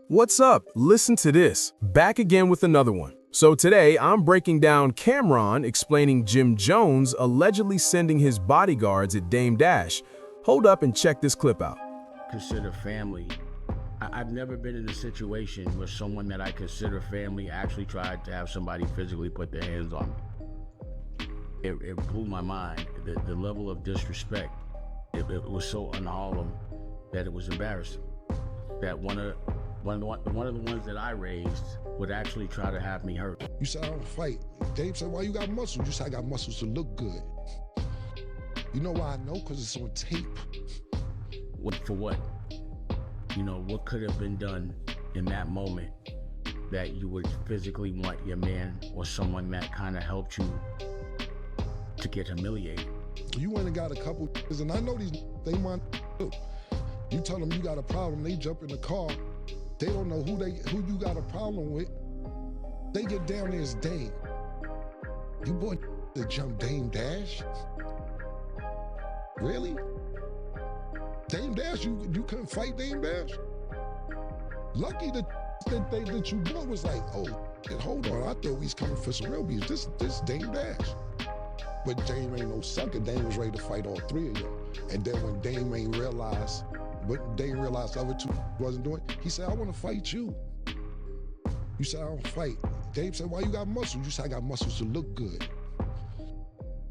What's up? Listen to this. Back again with another one. So today, I'm breaking down Camron explaining Jim Jones allegedly sending his bodyguards at Dame Dash. Hold up and check this clip out. Consider family. I've never been in a situation where someone that I consider family actually tried to have somebody physically put their hands on me. It blew my mind. The level of disrespect. It was so un-Harlem that it was embarrassing. That one of the ones that I raised would actually try to have me hurt. You said I don't fight. Dave said, why you got muscles? You said I got muscles to look good. You know why I know? Because it's on tape. For what? You know, what could have been done in that moment that you would physically want your man or someone that kind of helped you to get humiliated? You went and got a couple, and I know they want to. You tell them you got a problem, they jump in the car. They don't know who you got a problem with. They get down there as Dame. You boy to jump Dame Dash? Really? Dame Dash, you couldn't fight Dame Dash? Lucky that you boy was like, oh, hold on, I thought we was coming for some real beef. This Dame Dash. But Dame ain't no sucker. Dame was ready to fight all three of y'all. And then when Dame ain't realized, but Dame realized the other two wasn't doing it, he said, I want to fight you. You said, I don't fight. Dave said, why you got muscles? You said, I got muscles to look good.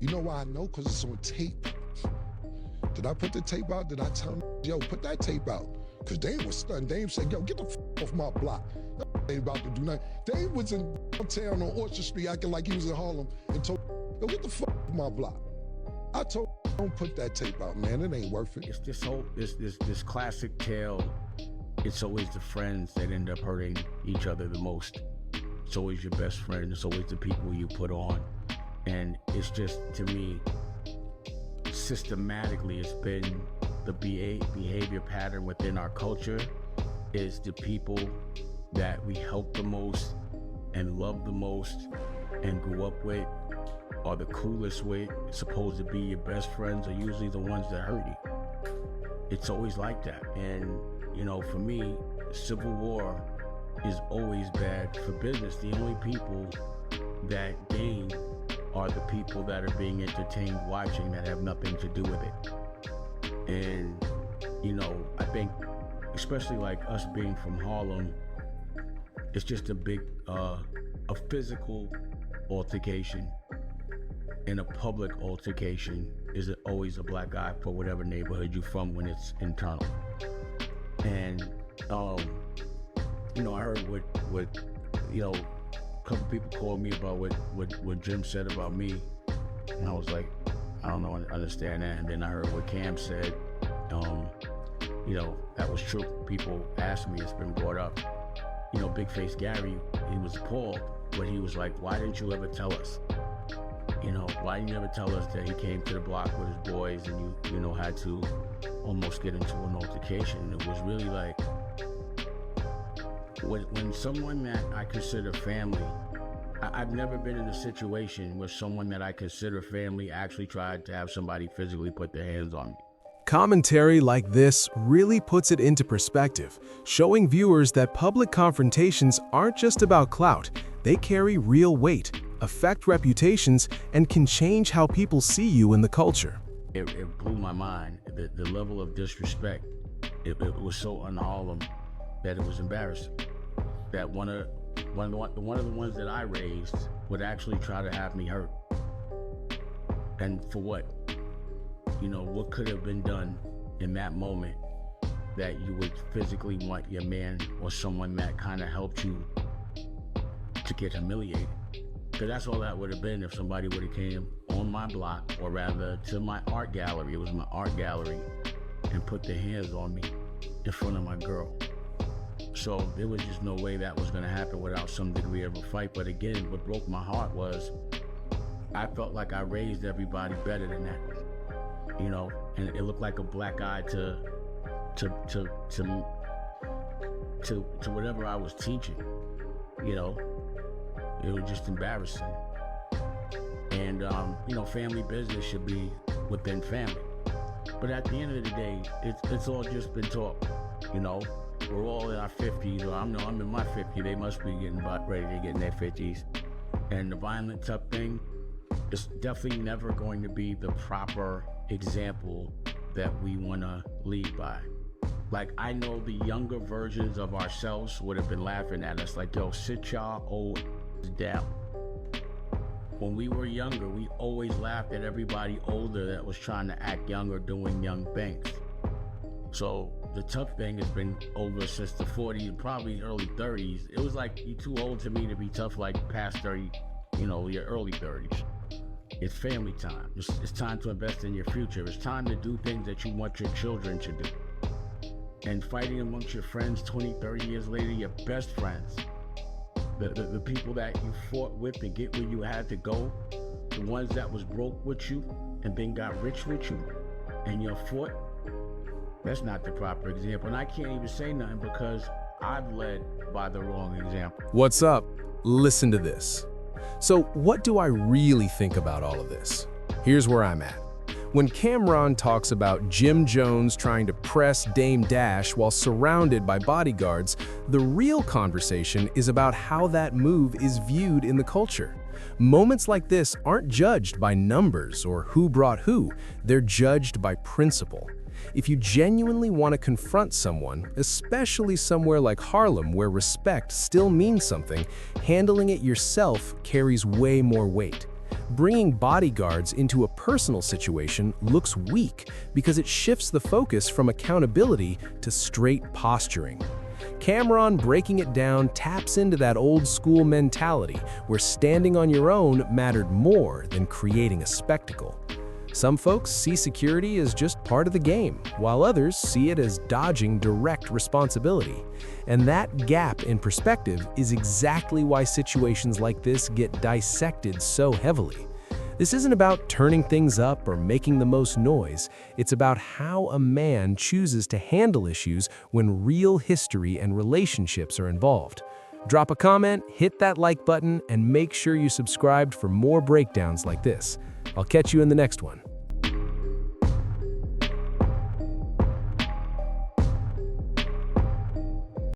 You know why I know? Because it's on tape. Did I put the tape out? Did I tell him, yo, put that tape out? Because Dame was stunned. Dame said, yo, get the off my block. Ain't about to do nothing. Dame was in downtown on Orchard Street acting like he was in Harlem and told, yo, get the off my block. I told him, don't put that tape out, man. It ain't worth it. It's this classic tale. It's always the friends that end up hurting each other the most. It's always your best friend. It's always the people you put on. And it's just, to me, systematically, it's been the behavior pattern within our culture is the people that we help the most and love the most and grew up with are the coolest with, supposed to be your best friends, are usually the ones that hurt you. It's always like that. And, you know, for me, civil war is always bad for business. The only people that gain are the people that are being entertained watching that have nothing to do with it. And, you know, I think, especially like us being from Harlem, it's just a big, a physical altercation and a public altercation is always a black guy for whatever neighborhood you're from when it's internal. And, you know, I heard what you know, a couple people called me about what Jim said about me. And I was like, I don't know, understand that. And then I heard what Cam said. You know, that was true. People asked me, it's been brought up. You know, Big Face Gary, he was appalled, but he was like, why didn't you ever tell us? You know, why didn't you ever tell us that he came to the block with his boys and you know, had to almost get into an altercation? It was really like, when someone that I consider family, I've never been in a situation where someone that I consider family actually tried to have somebody physically put their hands on me. Commentary like this really puts it into perspective, showing viewers that public confrontations aren't just about clout. They carry real weight, affect reputations, and can change how people see you in the culture. It blew my mind. The level of disrespect. It was so un-Harlem that it was embarrassing. That one of the ones that I raised would actually try to have me hurt. And for what? You know, what could have been done in that moment that you would physically want your man or someone that kind of helped you to get humiliated? Because that's all that would have been if somebody would have came on my block, or rather to my art gallery, it was my art gallery, and put their hands on me in front of my girl. So there was just no way that was gonna happen without some degree of a fight. But again, what broke my heart was I felt like I raised everybody better than that. You know, and it looked like a black eye to whatever I was teaching. You know, it was just embarrassing. And you know, family business should be within family. But at the end of the day, it's all just been talk. You know, we're all in our 50s, or I'm in my 50s. They must be getting about ready to get in their 50s. And the violent tough thing is definitely never going to be the proper example that we want to lead by. Like, I know the younger versions of ourselves would have been laughing at us like, yo, sit y'all old down. When we were younger, we always laughed at everybody older that was trying to act young or doing young things. So the tough thing has been over since the 40s, probably early 30s. It was like, you're too old to me to be tough like past 30, your early 30s. It's family time. It's time to invest in your future. It's time to do things that you want your children to do. And fighting amongst your friends 20, 30 years later, your best friends, the people that you fought with to get where you had to go, the ones that was broke with you and then got rich with you, and you fought, that's not the proper example. And I can't even say nothing because I've led by the wrong example. What's up? Listen to this. So what do I really think about all of this? Here's where I'm at. When Camron talks about Jim Jones trying to press Dame Dash while surrounded by bodyguards, the real conversation is about how that move is viewed in the culture. Moments like this aren't judged by numbers or who brought who, they're judged by principle. If you genuinely want to confront someone, especially somewhere like Harlem where respect still means something, handling it yourself carries way more weight. Bringing bodyguards into a personal situation looks weak because it shifts the focus from accountability to straight posturing. Camron breaking it down taps into that old school mentality where standing on your own mattered more than creating a spectacle. Some folks see security as just part of the game, while others see it as dodging direct responsibility. And that gap in perspective is exactly why situations like this get dissected so heavily. This isn't about turning things up or making the most noise. It's about how a man chooses to handle issues when real history and relationships are involved. Drop a comment, hit that like button, and make sure you subscribed for more breakdowns like this. I'll catch you in the next one.